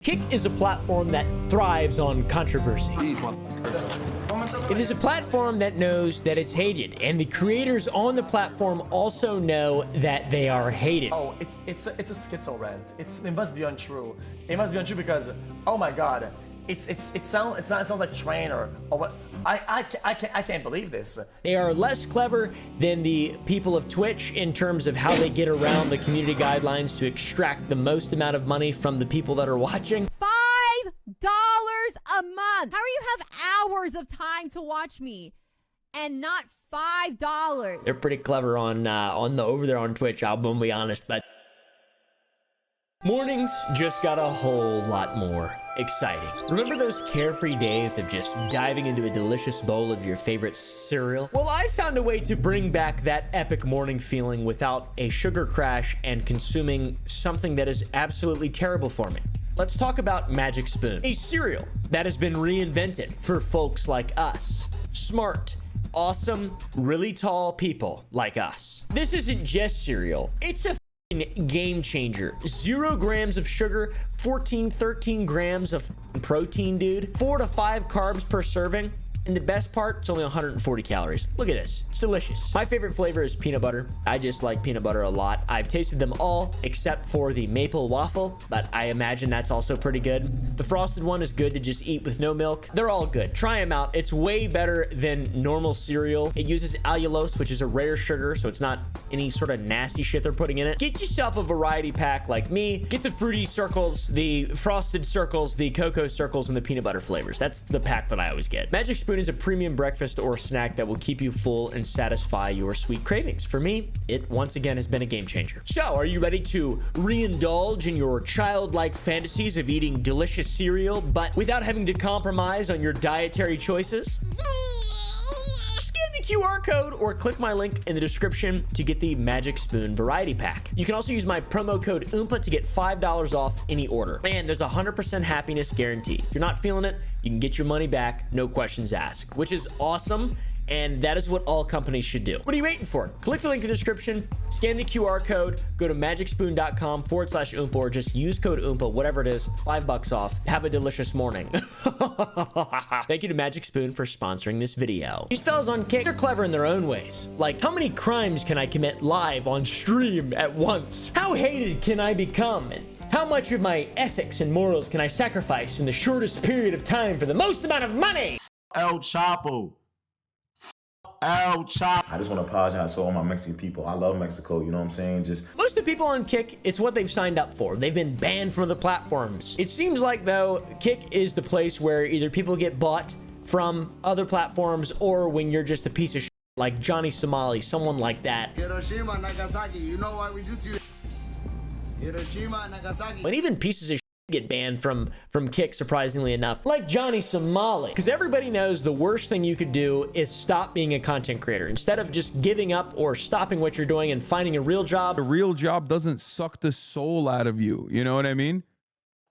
Kick is a platform that thrives on controversy. It is a platform that knows that it's hated, and the creators on the platform also know that they are hated. Oh, it's a schizo rant. It must be untrue. It must be untrue because, oh my God, it sounds like trainer or what? I can't believe this. They are less clever than the people of Twitch in terms of how they get around the community guidelines to extract the most amount of money from the people that are watching. $5 a month. How do you have hours of time to watch me and not $5? They're pretty clever on the over there on Twitch. I'll be honest, but mornings just got a whole lot more exciting. Remember those carefree days of just diving into a delicious bowl of your favorite cereal? Well, I found a way to bring back that epic morning feeling without a sugar crash and consuming something that is absolutely terrible for me. Let's talk about Magic Spoon, a cereal that has been reinvented for folks like us. Smart, awesome, really tall people like us. This isn't just cereal. It's a game changer. 0 grams of sugar, 13 grams of protein, dude. 4 to 5 carbs per serving. And the best part, it's only 140 calories. Look at this. It's delicious. My favorite flavor is peanut butter. I just like peanut butter a lot. I've tasted them all except for the maple waffle, but I imagine that's also pretty good. The frosted one is good to just eat with no milk. They're all good. Try them out. It's way better than normal cereal. It uses allulose, which is a rare sugar, so it's not any sort of nasty shit they're putting in it. Get yourself a variety pack like me. Get the fruity circles, the frosted circles, the cocoa circles, and the peanut butter flavors. That's the pack that I always get. Magic Spoon is a premium breakfast or snack that will keep you full and satisfy your sweet cravings. For me, it once again has been a game changer. So, are you ready to reindulge in your childlike fantasies of eating delicious cereal, but without having to compromise on your dietary choices? Scan the QR code or click my link in the description to get the Magic Spoon variety pack. You can also use my promo code OOMPA to get $5 off any order. And there's a 100% happiness guarantee. If you're not feeling it, you can get your money back, no questions asked, which is awesome. And that is what all companies should do. What are you waiting for? Click the link in the description, scan the QR code, go to magicspoon.com/Oompa, or just use code Oompa, whatever it is, $5 off. Have a delicious morning. Thank you to Magic Spoon for sponsoring this video. These fellas on Kick are clever in their own ways. Like, how many crimes can I commit live on stream at once? How hated can I become? And how much of my ethics and morals can I sacrifice in the shortest period of time for the most amount of money? El Chapo. El Chapo. I just want to apologize to all my Mexican people. I love Mexico, you know what I'm saying? Just most of the people on Kick, it's what they've signed up for. They've been banned from other platforms. It seems like, though, Kick is the place where either people get bought from other platforms, or when you're just a piece of shit like Johnny Somali, someone like that. Hiroshima, Nagasaki, you know why we do to you? Hiroshima, Nagasaki. But even pieces of shit get banned from Kick, surprisingly enough, like Johnny Somali, because everybody knows the worst thing you could do is stop being a content creator. Instead of just giving up or stopping what you're doing and finding a real job. A real job doesn't suck the soul out of you. You know what I mean?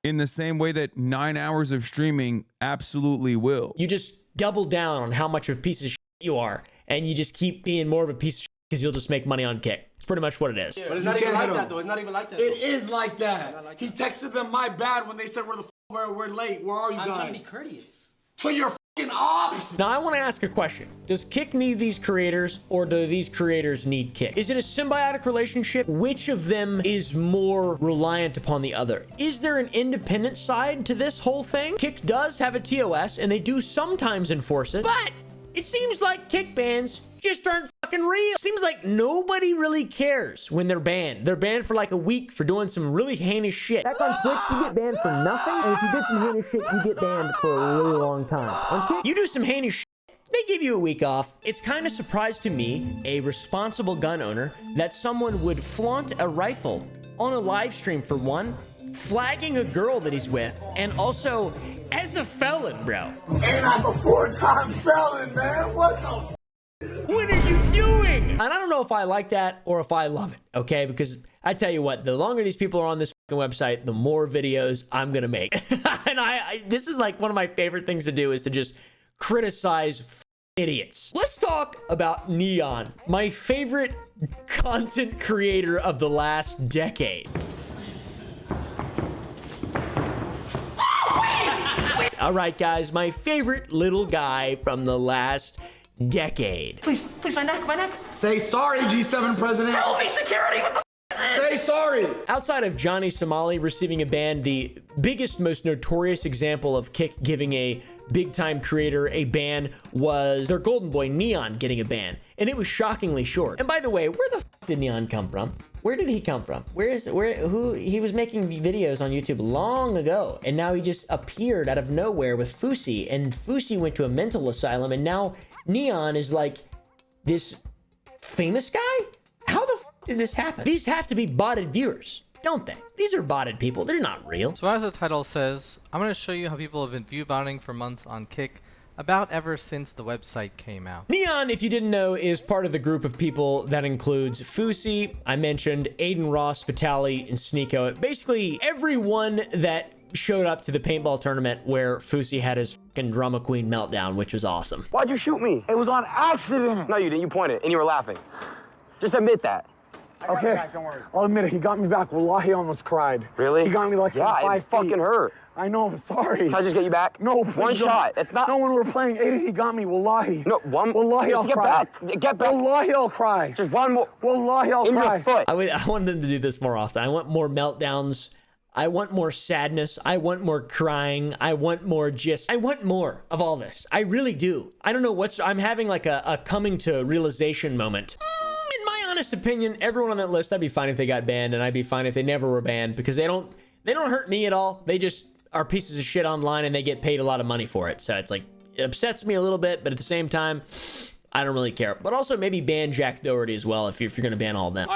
In the same way that 9 hours of streaming absolutely will. You just double down on how much of a piece of shit you are, and you just keep being more of a piece of shit because you'll just make money on Kick. It's pretty much what it is. But it's not even like that, though. It's not even like that. It is like that. He texted them, my bad, when they said we're late. Where are you guys? I'm trying to be courteous. To your fucking ops. Now, I want to ask a question. Does Kick need these creators, or do these creators need Kick? Is it a symbiotic relationship? Which of them is more reliant upon the other? Is there an independent side to this whole thing? Kick does have a TOS, and they do sometimes enforce it, but it seems like Kick bans just aren't fucking real. Seems like nobody really cares when they're banned. They're banned for like a week for doing some really heinous shit. Back on Twitch, you get banned for nothing, and if you did some heinous shit, you get banned for a really long time. On Kick, you do some heinous shit, they give you a week off. It's kind of surprised to me, a responsible gun owner, that someone would flaunt a rifle on a live stream, for one, flagging a girl that he's with, and also as a felon, bro. And I'm a 4-time felon, man. What the f? What are you doing? And I don't know if I like that or if I love it, okay? Because I tell you what, the longer these people are on this fucking website, the more videos I'm gonna make. And this is like one of my favorite things to do, is to just criticize idiots. Let's talk about Neon, my favorite content creator of the last decade. All right, guys, my favorite little guy from the last decade. Please, my neck. Say sorry, G7 president. Help me, security. What the Say sorry. Outside of Johnny Somali receiving a ban, the biggest, most notorious example of Kick giving a big-time creator a ban was their golden boy Neon getting a ban, and it was shockingly short. And by the way, where the f did Neon come from? Where did he come from? Who he was making videos on YouTube long ago, and now he just appeared out of nowhere with Fusi, and Fusi went to a mental asylum, and now Neon is like this famous guy? How the f did this happen? These have to be botted viewers, don't they? These are botted people. They're not real. So as the title says, I'm going to show you how people have been view botting for months on Kick, about ever since the website came out. Neon, if you didn't know, is part of the group of people that includes Fusi, I mentioned, Aiden Ross, Vitali, and Sneeko. Basically, everyone that showed up to the paintball tournament where Fusi had his fucking drama queen meltdown, which was awesome. Why'd you shoot me? It was on accident. No, you didn't. You pointed and you were laughing. Just admit that. Okay, back, don't worry. I'll admit it. He got me back. Wallahi, almost cried. Really? He got me like from 5 it feet. fucking hurt. I know. I'm sorry. Can I just get you back? No, please one don't. shot. It's not. No, when we were playing Aiden, he got me. Wallahi. No, one. Wallahi, just I'll get cry. back. Get back. Wallahi, I'll cry. Just one more. Wallahi, I'll in cry. your foot. I wanted them to do this more often. I want more meltdowns. I want more sadness. I want more crying. I want more I want more of all this. I really do. I don't know I'm having like a coming to realization moment. In my honest opinion, everyone on that list, I'd be fine if they got banned, and I'd be fine if they never were banned, because they don't hurt me at all. They just are pieces of shit online, and they get paid a lot of money for it. So it's like, it upsets me a little bit, but at the same time, I don't really care. But also maybe ban Jack Doherty as well if you're going to ban all of them.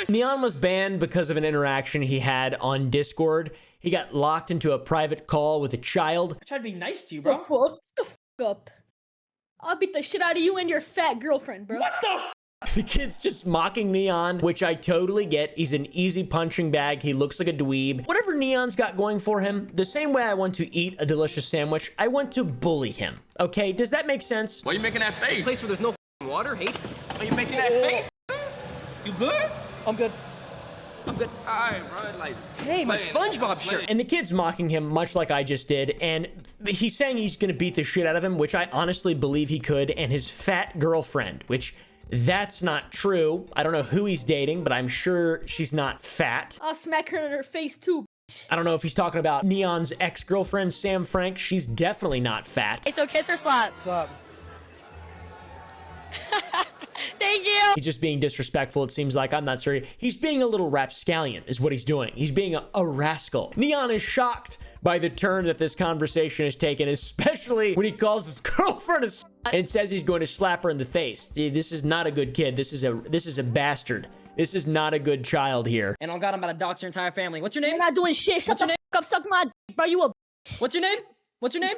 Neon was banned because of an interaction he had on Discord. He got locked into a private call with a child. I tried to be nice to you, bro. Shut the f up. I'll beat the shit out of you and your fat girlfriend, bro. What the? The kid's just mocking Neon, which I totally get. He's an easy punching bag. He looks like a dweeb. Whatever Neon's got going for him, the same way I want to eat a delicious sandwich, I want to bully him. Okay, does that make sense? Why are you making that face? A place where there's no water, hate. Why are you making that face? You good? I'm good. I'm good. Alright, bro. Like, hey, my SpongeBob shirt. And the kid's mocking him much like I just did, and he's saying he's gonna beat the shit out of him, which I honestly believe he could, and his fat girlfriend, which that's not true. I don't know who he's dating, but I'm sure she's not fat. I'll smack her in her face too. I don't know if he's talking about Neon's ex-girlfriend, Sam Frank. She's definitely not fat. Hey, so kiss or slap? Slap. Thank you. He's just being disrespectful, it seems like. I'm not sure. He's being a little rapscallion is what he's doing. He's being a rascal. Neon is shocked by the turn that this conversation has taken, especially when he calls his girlfriend a slut and says he's going to slap her in the face. Dude, this is not a good kid. This is a bastard. This is not a good child here. And on God, I'm about to dox your entire family. What's your name? You're not doing shit. Shut the f up. Suck my d, bro. You a What's your name? What's your name?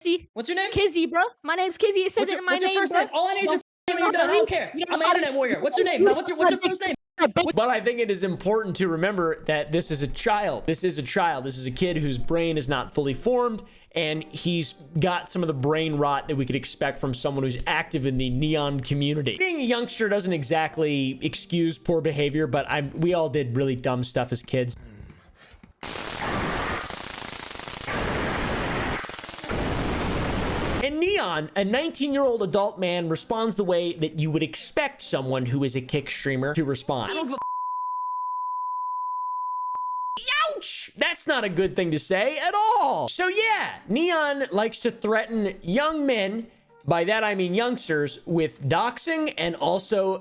Kizzy. What's your name? Kizzy, bro. My name's Kizzy. It says it in my what's name, your first bro. name? All I need is your name. I don't care. I'm an internet warrior. What's your name? Now, what's your first name? But I think it is important to remember that this is a child. This is a child. This is a kid whose brain is not fully formed, and he's got some of the brain rot that we could expect from someone who's active in the Neon community. Being a youngster doesn't exactly excuse poor behavior, but we all did really dumb stuff as kids. And Neon, a 19-year-old adult man, responds the way that you would expect someone who is a Kick streamer to respond. Ouch! That's not a good thing to say at all. So yeah, Neon likes to threaten young men, by that I mean youngsters, with doxing and also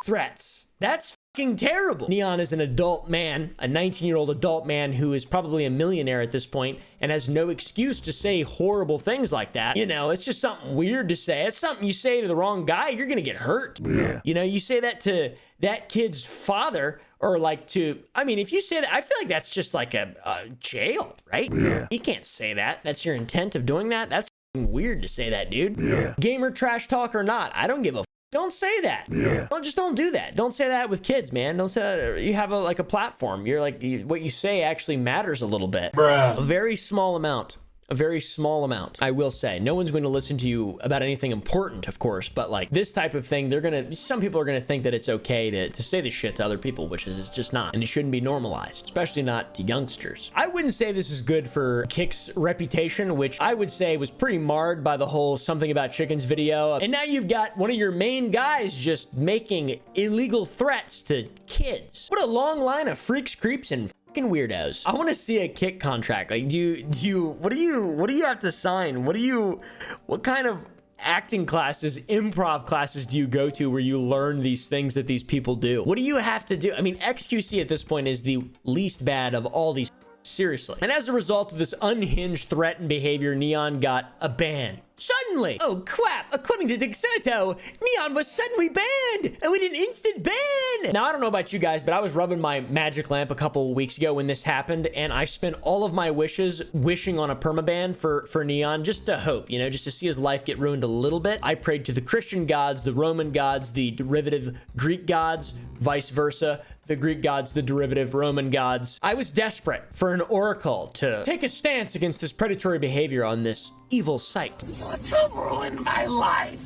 threats. That's fucking terrible. Neon is an adult man, a 19-year-old adult man who is probably a millionaire at this point and has no excuse to say horrible things like that. You know, it's just something weird to say. It's something you say to the wrong guy, you're gonna get hurt. Yeah. You know, you say that to that kid's father, or like to, I mean, if you say that, I feel like that's just like a jail, right? Yeah. You can't say that. That's your intent of doing that. That's weird to say that, dude. Yeah. Gamer trash talk or not, I don't give a don't say that. Yeah. Don't do that. Don't say that with kids, man. Don't say that. You have a platform. You're like, what you say actually matters a little bit. Bruh. A very small amount A very small amount, I will say. No one's going to listen to you about anything important, of course, but like this type of thing, some people are gonna think that it's okay to say this shit to other people, which is it's just not, and it shouldn't be normalized, especially not to youngsters. I wouldn't say this is good for Kick's reputation, which I would say was pretty marred by the whole Something About Chickens video. And now you've got one of your main guys just making illegal threats to kids. What a long line of freaks, creeps, and weirdos. I want to see a Kick contract. Like, what do you have to sign? What kind of acting classes, improv classes do you go to where you learn these things that these people do? What do you have to do? I mean, XQC at this point is the least bad of all these. Seriously. And as a result of this unhinged threat and behavior, Neon got a ban. Suddenly! Oh crap! According to Dexerto, Neon was suddenly banned! And we did an instant ban! Now, I don't know about you guys, but I was rubbing my magic lamp a couple of weeks ago when this happened, and I spent all of my wishes wishing on a permaban for Neon, just to hope, you know, just to see his life get ruined a little bit. I prayed to the Christian gods, the Roman gods, the derivative Greek gods, vice versa. The Greek gods, the derivative Roman gods. I was desperate for an oracle to take a stance against this predatory behavior on this evil site. To ruin my life.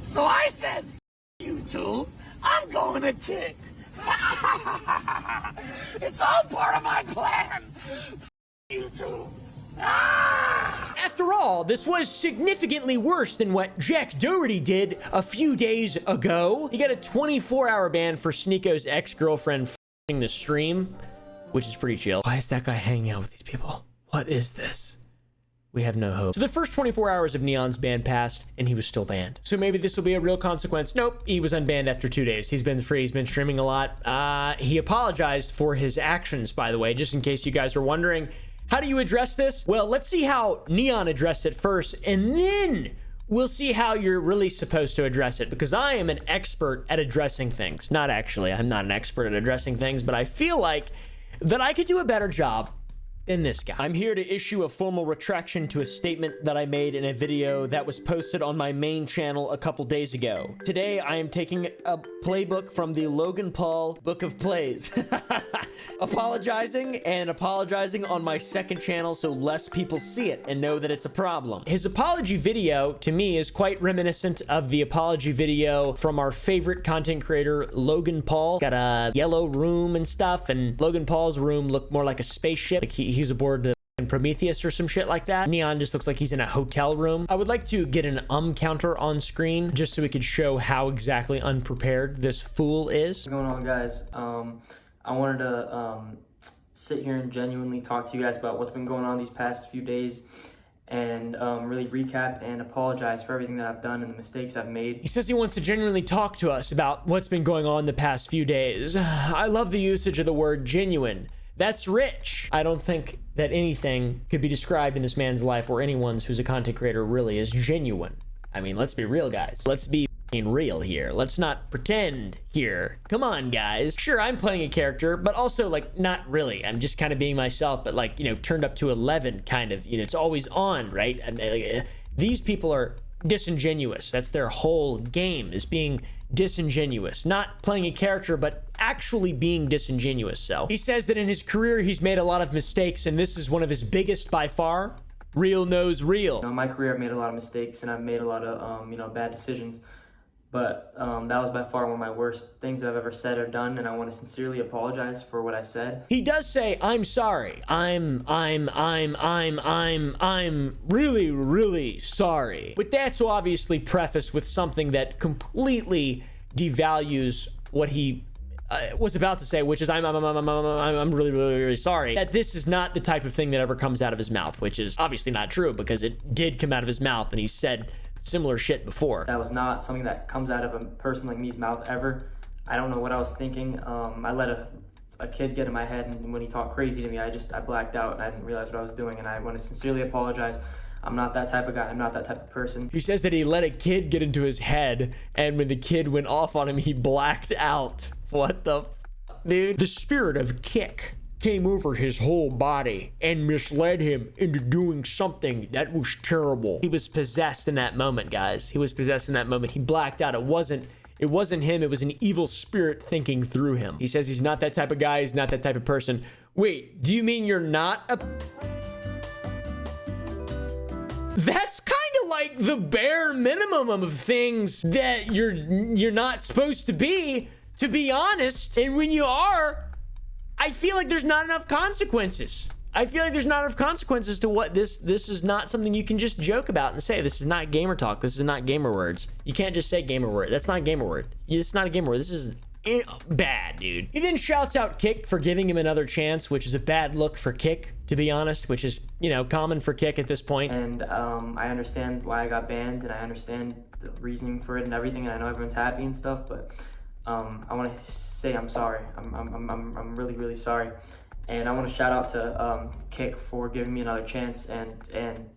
So I said, YouTube, I'm going to Kick. It's all part of my plan. YouTube. After all, this was significantly worse than what Jack Doherty did a few days ago. He got a 24-hour ban for Sneako's ex-girlfriend f***ing the stream, which is pretty chill. Why is that guy hanging out with these people? What is this? We have no hope. So the first 24 hours of Neon's ban passed, and he was still banned. So maybe this will be a real consequence. Nope, he was unbanned after 2 days. He's been free, he's been streaming a lot. He apologized for his actions, by the way, just in case you guys were wondering. How do you address this? Well, let's see how Neon addressed it first, and then we'll see how you're really supposed to address it, because I am an expert at addressing things. Not actually, I'm not an expert at addressing things, but I feel like that I could do a better job than this guy. I'm here to issue a formal retraction to a statement that I made in a video that was posted on my main channel a couple days ago. Today, I am taking a playbook from the Logan Paul Book of Plays. Apologizing on my second channel so less people see it and know that it's a problem. His apology video, to me, is quite reminiscent of the apology video from our favorite content creator, Logan Paul. Got a yellow room and stuff, and Logan Paul's room looked more like a spaceship. Like he's aboard the Prometheus or some shit like that. Neon just looks like he's in a hotel room. I would like to get an counter on screen just so we could show how exactly unprepared this fool is. What's going on, guys? I wanted to sit here and genuinely talk to you guys about what's been going on these past few days and really recap and apologize for everything that I've done and the mistakes I've made. He says he wants to genuinely talk to us about what's been going on the past few days. I love the usage of the word genuine. That's rich. I don't think that anything could be described in this man's life or anyone's who's a content creator really is genuine. I mean, let's be real, guys. Let's be real here. Let's not pretend here. Come on, guys. Sure, I'm playing a character, but also, like, not really. I'm just kind of being myself, but, like, you know, turned up to 11, kind of. You know, it's always on, right? And, these people are disingenuous. That's their whole game, is being disingenuous. Not playing a character, but actually being disingenuous. So he says that in his career, he's made a lot of mistakes, and this is one of his biggest by far. Real knows real. You know, in my career, I've made a lot of mistakes, and I've made a lot of, you know, bad decisions. But that was by far one of my worst things I've ever said or done, and I want to sincerely apologize for what I said. He does say, I'm sorry. I'm really, really sorry. But that's obviously prefaced with something that completely devalues what he was about to say, which is I'm really, really, really sorry. That this is not the type of thing that ever comes out of his mouth, which is obviously not true because it did come out of his mouth and he said similar shit before. That was not something that comes out of a person like me's mouth ever. I don't know what I was thinking. I let a kid get in my head, and when he talked crazy to me, I blacked out and I didn't realize what I was doing, and I want to sincerely apologize. I'm not that type of guy. I'm not that type of person. He says that he let a kid get into his head, and when the kid went off on him, he blacked out. What the dude? The spirit of Kick came over his whole body and misled him into doing something that was terrible. He was possessed in that moment, guys. He was possessed in that moment. He blacked out. It wasn't him. It was an evil spirit thinking through him. He says he's not that type of guy. He's not that type of person. Wait, do you mean you're not a... That's kind of like the bare minimum of things that you're not supposed to be honest. And when you are, I feel like there's not enough consequences. I feel like there's not enough consequences to what this is not something you can just joke about and say. This is not gamer talk. This is not gamer words. You can't just say gamer word. That's not a gamer word. It's not a gamer word. This is bad, dude. He then shouts out Kick for giving him another chance, which is a bad look for Kick, to be honest, which is, you know, common for Kick at this point. And I understand why I got banned, and I understand the reasoning for it and everything, and I know everyone's happy and stuff, but I want to say I'm sorry. I'm really, really sorry. And I want to shout out to Kick for giving me another chance and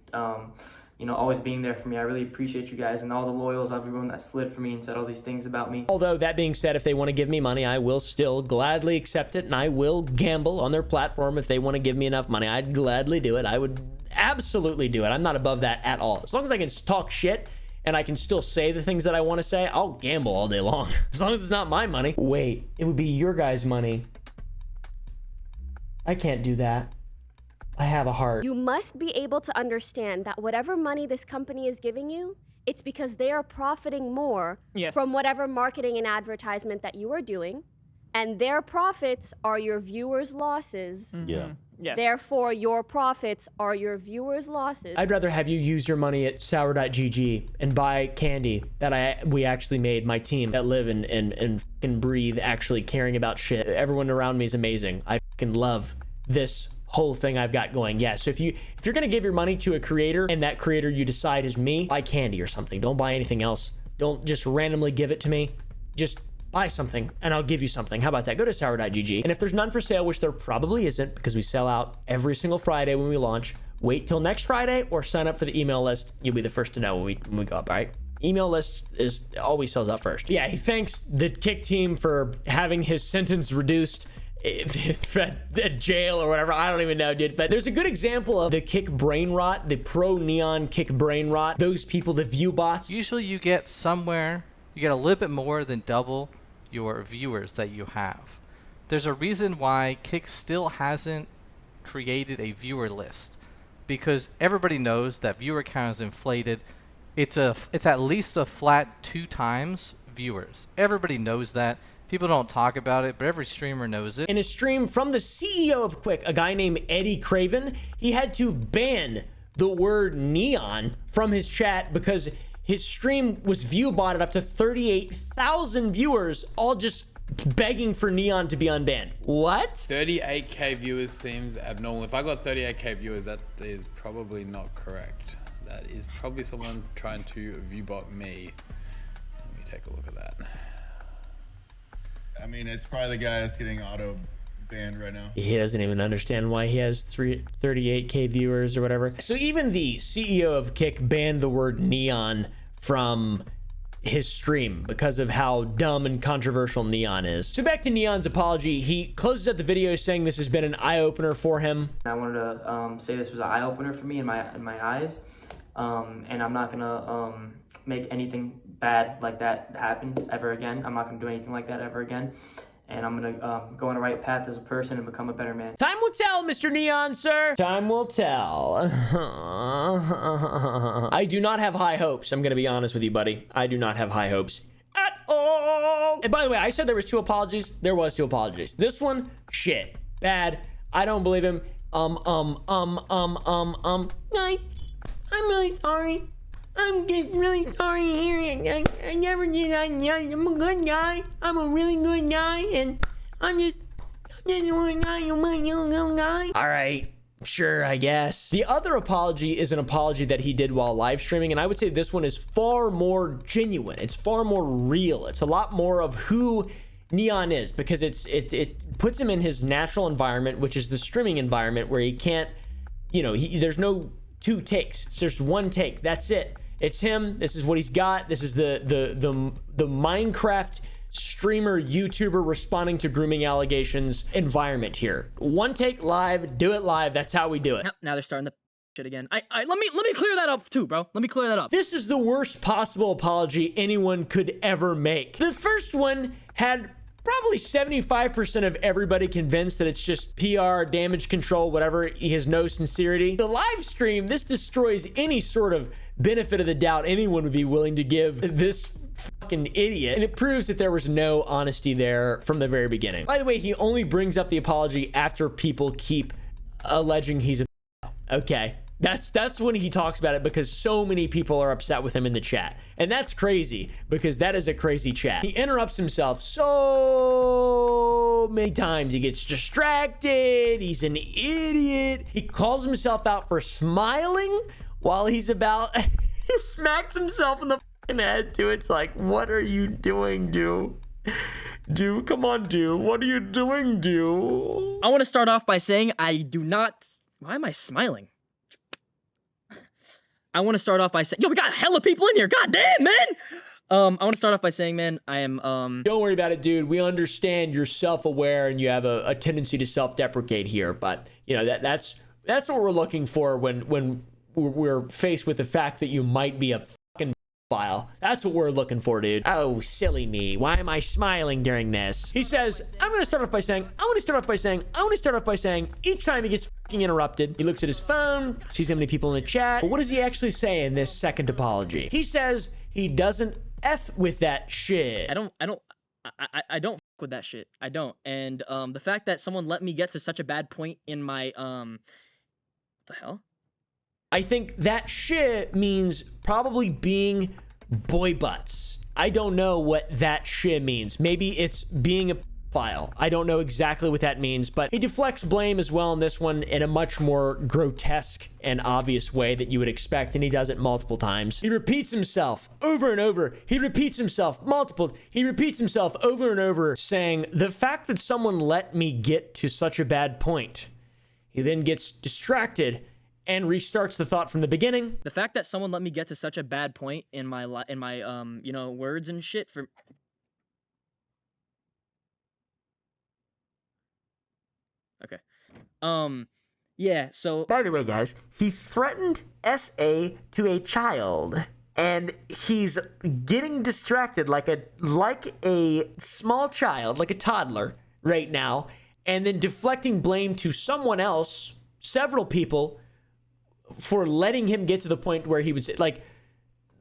you know, always being there for me. I really appreciate you guys and all the loyals, everyone that slid for me and said all these things about me. Although, that being said, if they want to give me money, I will still gladly accept it, and I will gamble on their platform if they want to give me enough money. I'd gladly do it. I would absolutely do it. I'm not above that at all. As long as I can talk shit and I can still say the things that I want to say, I'll gamble all day long. As long as it's not my money. Wait, it would be your guys' money. I can't do that. I have a heart. You must be able to understand that whatever money this company is giving you, it's because they are profiting more from whatever marketing and advertisement that you are doing, and their profits are your viewers' losses. Yeah. Therefore, your profits are your viewers' losses. I'd rather have you use your money at sour.gg and buy candy that we actually made, my team that live and fucking breathe actually caring about shit. Everyone around me is amazing. I fucking love this whole thing I've got going. Yeah, so if you're gonna give your money to a creator and that creator you decide is me, buy candy or something. Don't buy anything else. Don't just randomly give it to me. Just buy something and I'll give you something. How about that? Go to sour.gg, and if there's none for sale, which there probably isn't because we sell out every single Friday when we launch, wait till next Friday or sign up for the email list. You'll be the first to know when we go up, all right? Email list always sells out first. Yeah, he thanks the Kick team for having his sentence reduced at jail or whatever. I don't even know, dude. But there's a good example of the Kick brain rot, the pro Neon Kick brain rot. Those people, the view bots. Usually you get a little bit more than double your viewers that you have. There's a reason why Kick still hasn't created a viewer list, because everybody knows that viewer count is inflated. It's at least a flat 2 times viewers. Everybody knows that. People don't talk about it, but every streamer knows it. In a stream from the CEO of Quick, a guy named Eddie Craven, he had to ban the word neon from his chat because his stream was view botted up to 38,000 viewers, all just begging for neon to be unbanned. What? 38k viewers seems abnormal. If I got 38k viewers, that is probably not correct. That is probably someone trying to viewbot me. Let me take a look at that. I mean, it's probably the guy that's getting auto banned right now. He doesn't even understand why he has 38k viewers or whatever. So even the CEO of Kick banned the word neon from his stream because of how dumb and controversial neon is. So back to Neon's apology. He closes out the video saying this has been an eye-opener for him. I wanted to say this was an eye-opener for me in my eyes, and I'm not gonna make anything bad like that happen ever again. I'm not gonna do anything like that ever again, and I'm gonna go on the right path as a person and become a better man. Time will tell, Mr. Neon, sir. Time will tell. I do not have high hopes. I'm gonna be honest with you, buddy. I do not have high hopes at all. And by the way, I said there was 2 apologies. There was 2 apologies. This one, shit, bad. I don't believe him. Guys, I'm really sorry. I'm just really sorry to hear it. I never did. I'm a good guy. I'm a really good guy, and I'm just a good guy. All right, sure, I guess. The other apology is an apology that he did while live streaming, and I would say this one is far more genuine. It's far more real. It's a lot more of who Neon is, because it puts him in his natural environment, which is the streaming environment, where he can't, you know, there's no 2 takes. It's just 1 take. That's it. It's him. This is what he's got. This is the Minecraft streamer, YouTuber responding to grooming allegations environment here. 1 take live, do it live. That's how we do it. Now they're starting the shit again. Let me clear that up too, bro. Let me clear that up. This is the worst possible apology anyone could ever make. The first one had probably 75% of everybody convinced that it's just PR, damage control, whatever. He has no sincerity. The live stream, this destroys any sort of benefit of the doubt anyone would be willing to give this fucking idiot, and it proves that there was no honesty there from the very beginning. By the way, he only brings up the apology after people keep alleging he's a okay. That's when he talks about it, because so many people are upset with him in the chat. And that's crazy, because that is a crazy chat. He interrupts himself so many times. He gets distracted. He's an idiot. He calls himself out for smiling while he's about he smacks himself in the fucking head too. It's like, what are you doing, dude? Dude, come on, dude. What are you doing, dude? I want to start off by saying I do not... Why am I smiling? I want to start off by saying, yo, we got hella people in here. God damn, man. I want to start off by saying, man, I am, Don't worry about it, dude. We understand you're self-aware and you have a tendency to self-deprecate here, but you know, that's what we're looking for when we're faced with the fact that you might be a fucking file. That's what we're looking for, dude. Oh, silly me. Why am I smiling during this? He says, I'm going to start off by saying, each time he gets fucking interrupted, he looks at his phone, sees how many people in the chat. But what does he actually say in this second apology? He says he doesn't F with that shit. I don't f with that shit. I don't. And, the fact that someone let me get to such a bad point in my, what the hell? I think that shit means probably being boy butts. I don't know what that shit means. Maybe it's being a file. I don't know exactly what that means, but he deflects blame as well in this one in a much more grotesque and obvious way that you would expect, and he does it multiple times. He repeats himself over and over. He repeats himself over and over, saying, the fact that someone let me get to such a bad point. He then gets distracted and restarts the thought from the beginning. The fact that someone let me get to such a bad point in my you know, words and shit for... Okay. Yeah, so... By the way, guys, he threatened SA to a child, and he's getting distracted like a small child, like a toddler right now, and then deflecting blame to someone else, several people, for letting him get to the point where he would say, like,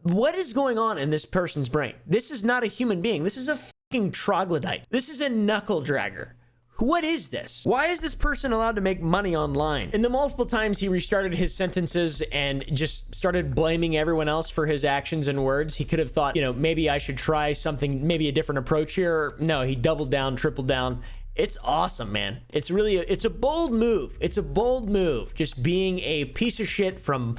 what is going on in this person's brain? This is not a human being. This is a fucking troglodyte. This is a knuckle dragger. What is this? Why is this person allowed to make money online? And the multiple times he restarted his sentences and just started blaming everyone else for his actions and words, he could have thought, you know, maybe I should try something, maybe a different approach here. No, he doubled down, tripled down. It's awesome, man. It's really, it's a bold move. It's a bold move. Just being a piece of shit from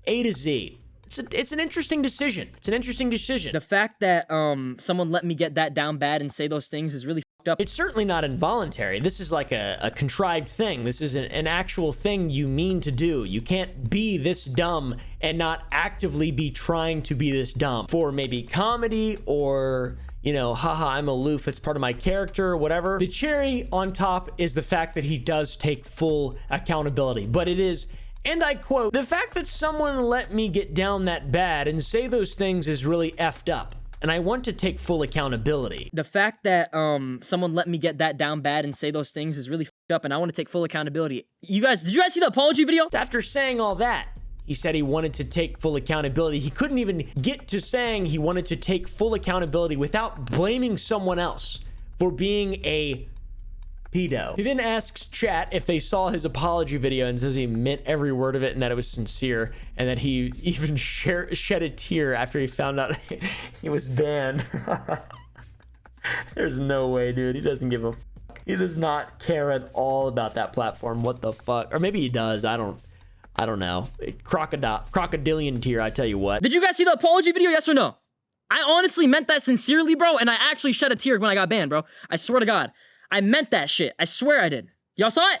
A to Z. It's an interesting decision. It's an interesting decision. The fact that someone let me get that down bad and say those things is really fucked up. It's certainly not involuntary. This is like a contrived thing. This is an actual thing you mean to do. You can't be this dumb and not actively be trying to be this dumb for maybe comedy or, you know, haha, I'm aloof, it's part of my character, whatever. The cherry on top is the fact that he does take full accountability, but it is, and I quote, the fact that someone let me get down that bad and say those things is really effed up, and I want to take full accountability. The fact that someone let me get that down bad and say those things is really fucked up, and I want to take full accountability. Did you guys see the apology video? After saying all that, he said he wanted to take full accountability. He couldn't even get to saying he wanted to take full accountability without blaming someone else for being a pedo. He then asks chat if they saw his apology video and says he meant every word of it and that it was sincere, and that he even shed a tear after he found out he was banned. There's no way, dude. He doesn't give a fuck. He does not care at all about that platform. What the fuck? Or maybe he does. I don't know. Crocodilian tear, I tell you what. Did you guys see the apology video? Yes or no? I honestly meant that sincerely, bro, and I actually shed a tear when I got banned, bro. I swear to God. I meant that shit. I swear I did. Y'all saw it?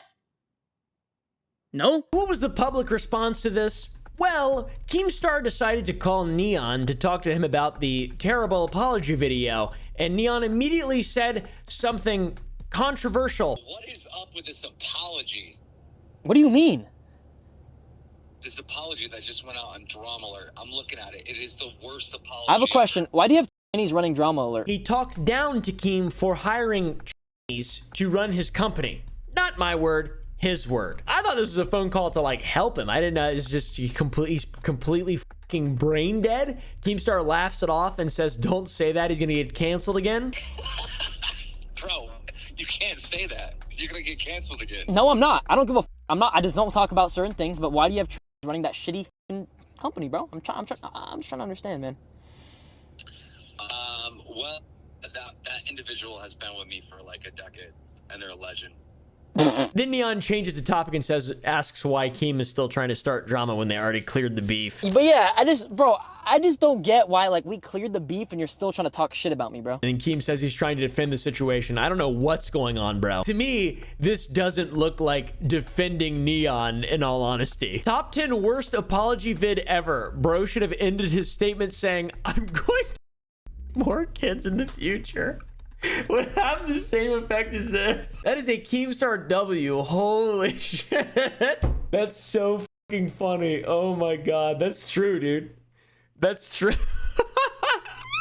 No? What was the public response to this? Well, Keemstar decided to call Neon to talk to him about the terrible apology video, and Neon immediately said something controversial. What is up with this apology? What do you mean? This apology that just went out on Drama Alert. I'm looking at it. It is the worst apology. I have a question. Why do you have and he's running Drama Alert. He talked down to Keem for hiring to run his company. Not my word, his word. I thought this was a phone call to like help him. I didn't know it's just he's completely fucking brain dead. Keemstar laughs it off and says, "Don't say that. He's gonna get canceled again." Bro, you can't say that. You're gonna get canceled again. No, I'm not. I don't give a. I'm not. I just don't talk about certain things. But why do you have running that shitty company, bro? I'm just trying to understand, man. Well, that individual has been with me for like a decade, and they're a legend. Then Neon changes the topic and asks why Keem is still trying to start drama when they already cleared the beef. But yeah, I just don't get why, like, we cleared the beef and you're still trying to talk shit about me, bro. And then Keem says he's trying to defend the situation. I don't know what's going on, bro. To me, this doesn't look like defending Neon, in all honesty. Top 10 worst apology vid ever. Bro should have ended his statement saying, "I'm going to more kids in the future." Would have the same effect as this. That is a Keemstar W. Holy shit. That's so fucking funny. Oh my god. That's true, dude. That's true.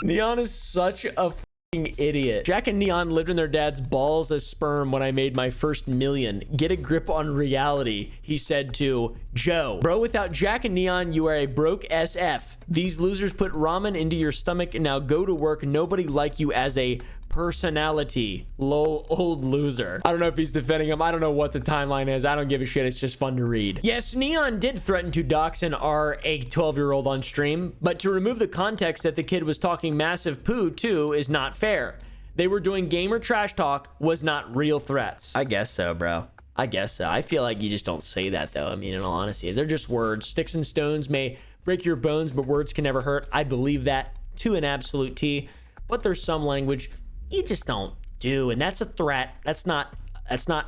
Neon is such a fucking idiot. Jack and Neon lived in their dad's balls as sperm when I made my first million. Get a grip on reality, he said to Joe. Bro, without Jack and Neon, you are a broke SF. These losers put ramen into your stomach and now go to work. Nobody like you as a personality. Lol, old loser. I don't know if he's defending him. I don't know what the timeline is. I don't give a shit. It's just fun to read. Yes, Neon did threaten to dox an a 12-year-old on stream, but to remove the context that the kid was talking massive poo too is not fair. They were doing gamer trash talk, was not real threats. I guess so, bro. I guess so. I feel like you just don't say that though. I mean, in all honesty, they're just words. Sticks and stones may break your bones, but words can never hurt. I believe that to an absolute T, but there's some language you just don't do, and that's a threat. That's not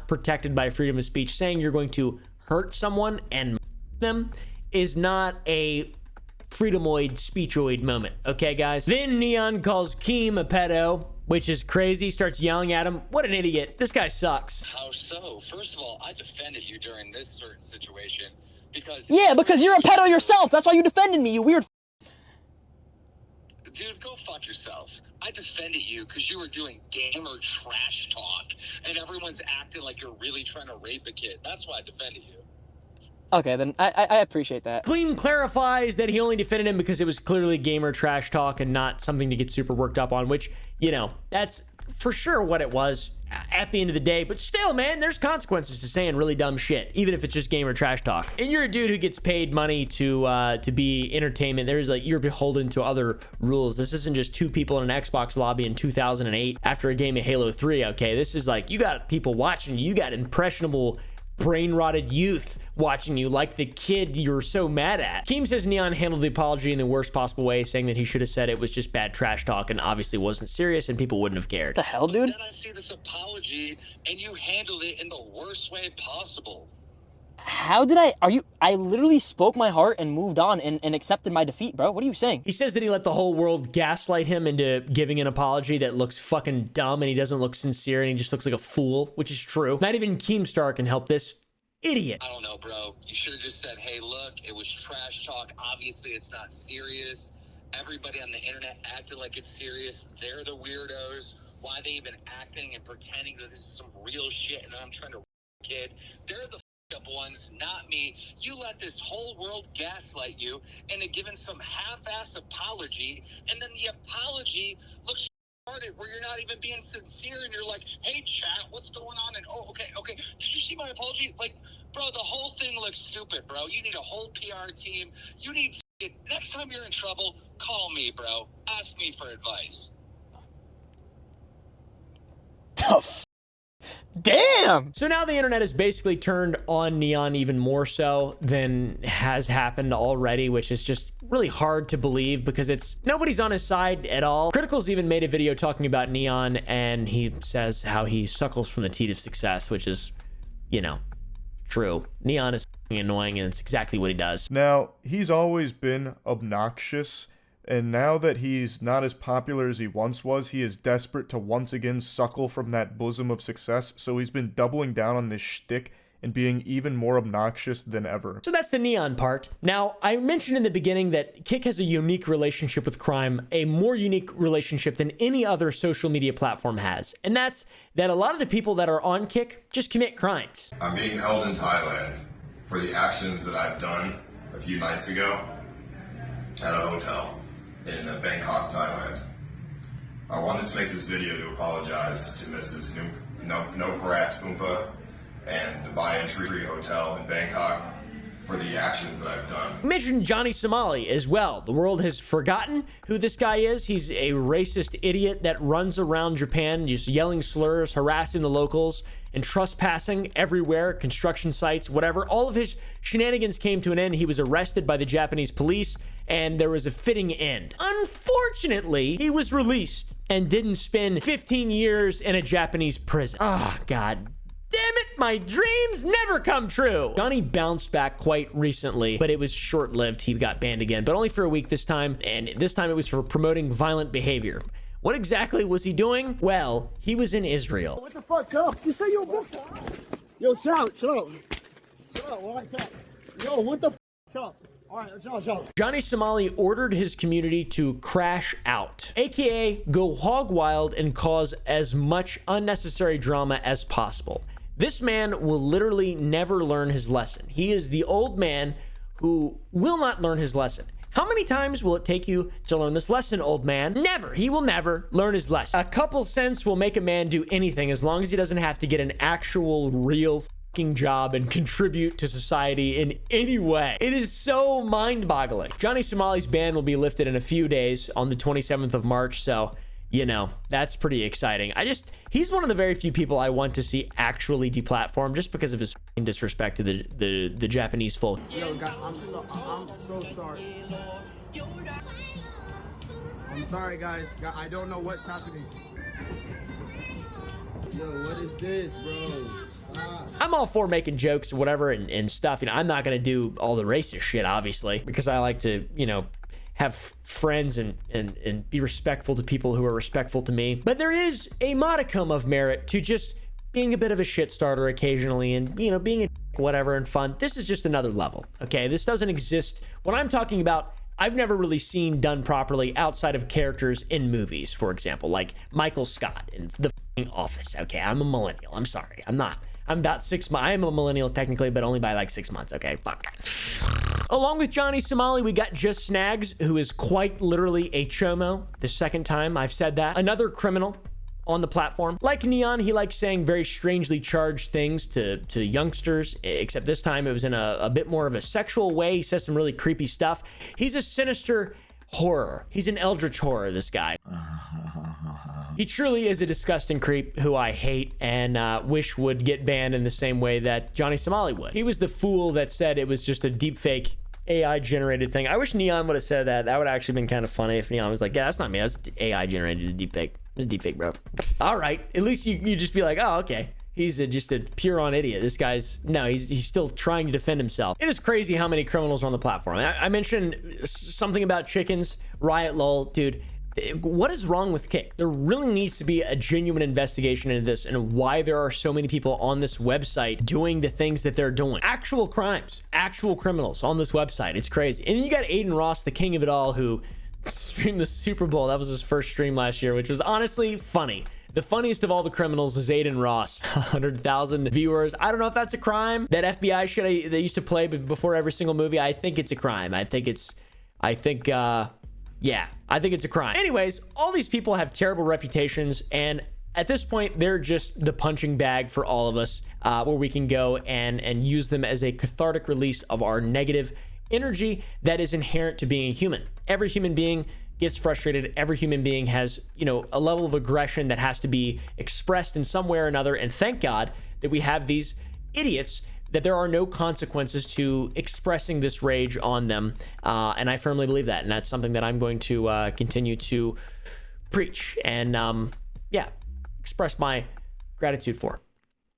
protected by freedom of speech. Saying you're going to hurt someone and them is not a freedomoid speechoid moment, okay guys? Then Neon calls Keem a pedo, which is crazy, starts yelling at him. What an idiot. This guy sucks. How so? First of all, I defended you during this certain situation because... Yeah, because you're a pedo yourself. That's why you defended me, you weird... Dude, go fuck yourself. I defended you because you were doing gamer trash talk, and everyone's acting like you're really trying to rape a kid. That's why I defended you. Okay, then I appreciate that. Clean clarifies that he only defended him because it was clearly gamer trash talk and not something to get super worked up on, which, you know, that's for sure what it was at the end of the day. But still, man, there's consequences to saying really dumb shit, even if it's just gamer trash talk. And you're a dude who gets paid money to be entertainment. There's like, you're beholden to other rules. This isn't just two people in an Xbox lobby in 2008 after a game of Halo 3. Okay, this is like, you got people watching you. You got impressionable, brain-rotted youth watching you, like the kid you were so mad at. Keem says Neon handled the apology in the worst possible way, saying that he should have said it was just bad trash talk and obviously wasn't serious and people wouldn't have cared. The hell, dude? Then I see this apology and you handled it in the worst way possible. How did I literally spoke my heart and moved on and accepted my defeat, bro. What are you saying? He says that he let the whole world gaslight him into giving an apology that looks fucking dumb and he doesn't look sincere and he just looks like a fool, which is true. Not even Keemstar can help this idiot. I don't know, bro. You should have just said, hey, look, it was trash talk. Obviously, it's not serious. Everybody on the internet acted like it's serious. They're the weirdos. Why are they even acting and pretending that this is some real shit and I'm trying to kid? They're the up ones, not me. You let this whole world gaslight you into giving some half-ass apology, and then the apology looks retarded where you're not even being sincere and you're like, hey chat, what's going on? And oh, okay, did you see my apology? Like, bro, the whole thing looks stupid, bro. You need a whole PR team. You need next time you're in trouble, call me, bro. Ask me for advice. Damn! So now the internet has basically turned on Neon even more so than has happened already, which is just really hard to believe because nobody's on his side at all. Critical's even made a video talking about Neon and he says how he suckles from the teat of success, which is, you know, true. Neon is annoying and it's exactly what he does. Now, he's always been obnoxious. And now that he's not as popular as he once was, he is desperate to once again suckle from that bosom of success. So he's been doubling down on this shtick and being even more obnoxious than ever. So that's the Neon part. Now, I mentioned in the beginning that Kick has a unique relationship with crime, a more unique relationship than any other social media platform has. And that's that a lot of the people that are on Kick just commit crimes. I'm being held in Thailand for the actions that I've done a few nights ago at a hotel in Bangkok, Thailand. I wanted to make this video to apologize to Mrs. Noparat Oompa and the Bayan Tree Hotel in Bangkok for the actions that I've done. We mentioned Johnny Somali as well. The world has forgotten who this guy is. He's a racist idiot that runs around Japan just yelling slurs, harassing the locals, and trespassing everywhere, construction sites, whatever. All of his shenanigans came to an end. He was arrested by the Japanese police, and there was a fitting end. Unfortunately, he was released and didn't spend 15 years in a Japanese prison. Ah, God damn it, my dreams never come true. Johnny bounced back quite recently, but it was short-lived. He got banned again, but only for a week this time, and this time it was for promoting violent behavior. What exactly was he doing? Well, he was in Israel. What the fuck, chill? You say your book. Yo, chill out. Chill out. All right, chill out. Yo, what the fuck? Chill out. All right, chill out. Johnny Somali ordered his community to crash out, aka go hog wild and cause as much unnecessary drama as possible. This man will literally never learn his lesson. He is the old man who will not learn his lesson. How many times will it take you to learn this lesson, old man? Never. He will never learn his lesson. A couple cents will make a man do anything as long as he doesn't have to get an actual real fucking job and contribute to society in any way. It is so mind-boggling. Johnny Somali's ban will be lifted in a few days on the 27th of March, so you know, that's pretty exciting. He's one of the very few people I want to see actually deplatformed just because of his disrespect to the Japanese folk. Yo, God, I'm so sorry. I'm sorry, guys. I don't know what's happening. Yo, what is this, bro? Stop. I'm all for making jokes or whatever and stuff. You know, I'm not gonna do all the racist shit, obviously, because I like to, you know, have friends and be respectful to people who are respectful to me. But there is a modicum of merit to just being a bit of a shit starter occasionally and, you know, being a whatever and fun. This is just another level, okay? This doesn't exist. What I'm talking about, I've never really seen done properly outside of characters in movies, for example, like Michael Scott in The Office. Okay, I'm a millennial. I'm sorry. I'm not. I'm about 6 months. I am a millennial technically, but only by like 6 months. Okay, fuck. Along with Johnny Somali, we got Just Snags, who is quite literally a chomo. The second time I've said that. Another criminal on the platform. Like Neon, he likes saying very strangely charged things to youngsters, except this time it was in a bit more of a sexual way. He says some really creepy stuff. He's a sinister horror. He's an eldritch horror, this guy. He truly is a disgusting creep who I hate and wish would get banned in the same way that Johnny Somali would. He was the fool that said it was just a deepfake AI generated thing. I wish Neon would have said that. That would have actually been kind of funny if Neon was like, yeah, that's not me. That's AI generated deepfake. It's deepfake, bro. All right. At least you just be like, oh, okay. He's just a pure on idiot. This guy's, no, he's still trying to defend himself. It is crazy how many criminals are on the platform. I mentioned something about chickens, Riot Lol, dude. What is wrong with Kick? There really needs to be a genuine investigation into this and why there are so many people on this website doing the things that they're doing. Actual crimes, actual criminals on this website. It's crazy. And then you got Aiden Ross, the king of it all, who streamed the Super Bowl. That was his first stream last year, which was honestly funny. The funniest of all the criminals is Aiden Ross. 100,000 viewers. I don't know if that's a crime. That FBI shit they used to play before every single movie, I think it's a crime. Yeah, I think it's a crime. Anyways, all these people have terrible reputations, and at this point, they're just the punching bag for all of us, where we can go and use them as a cathartic release of our negative energy that is inherent to being a human. Every human being gets frustrated. Every human being has, you know, a level of aggression that has to be expressed in some way or another, and thank God that we have these idiots that there are no consequences to expressing this rage on them. And I firmly believe that. And that's something that I'm going to continue to preach and, yeah, express my gratitude for.